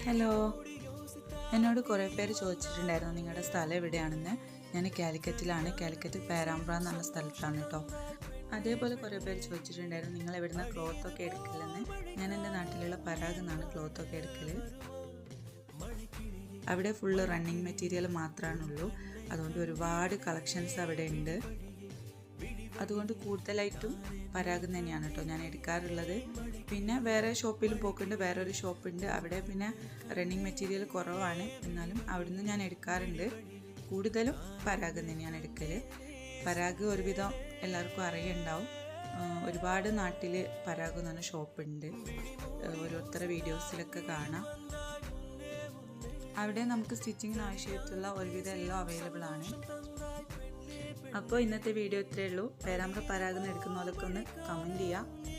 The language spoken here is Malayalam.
ഹലോ, എന്നോട് കുറേ പേര് ചോദിച്ചിട്ടുണ്ടായിരുന്നു നിങ്ങളുടെ സ്ഥലം എവിടെയാണെന്ന്. ഞാൻ കാലിക്കറ്റിലാണ്. കാലിക്കറ്റ് പേരാമ്പ്ര എന്ന് പറഞ്ഞ സ്ഥലത്താണ് കേട്ടോ. അതേപോലെ കുറേ പേര് ചോദിച്ചിട്ടുണ്ടായിരുന്നു നിങ്ങൾ എവിടുന്ന ക്ലോത്തൊക്കെ എടുക്കില്ലെന്ന്. ഞാൻ എൻ്റെ നാട്ടിലുള്ള പരാഗ് നിന്നാണ് ക്ലോത്തൊക്കെ എടുക്കൽ. അവിടെ ഫുള്ള് റണ്ണിങ് മെറ്റീരിയൽ മാത്രമാണുള്ളൂ. അതുകൊണ്ട് ഒരുപാട് കളക്ഷൻസ് അവിടെ ഉണ്ട്. അതുകൊണ്ട് കൂടുതലായിട്ടും പരാഗ് തന്നെയാണ് കേട്ടോ ഞാൻ എടുക്കാറുള്ളത്. പിന്നെ വേറെ ഷോപ്പിലും പോക്കുണ്ട്, വേറൊരു ഷോപ്പുണ്ട്. അവിടെ പിന്നെ റണ്ണിങ് മെറ്റീരിയൽ കുറവാണ്, എന്നാലും അവിടുന്ന് ഞാൻ എടുക്കാറുണ്ട്. കൂടുതലും പരാഗ് തന്നെയാണ് എടുക്കൽ. പരാഗ് ഒരുവിധം എല്ലാവർക്കും അറിയുണ്ടാവും. ഒരുപാട് നാട്ടിൽ പരാഗ് എന്ന് പറഞ്ഞ ഷോപ്പുണ്ട്, ഓരോരുത്തരുടെ വീഡിയോസിലൊക്കെ കാണാം. അവിടെ നമുക്ക് സ്റ്റിച്ചിങ്ങിന് ആവശ്യമായിട്ടുള്ള ഒരുവിധം എല്ലാം അവൈലബിൾ ആണ്. അപ്പോൾ ഇന്നത്തെ വീഡിയോ ഇത്രയേ ഉള്ളൂ. പേരാമ്പ്ര പരാഗ് നിന്ന് എടുക്കുന്നവരൊക്കെ ഒന്ന് കമൻറ്റ് ചെയ്യുക.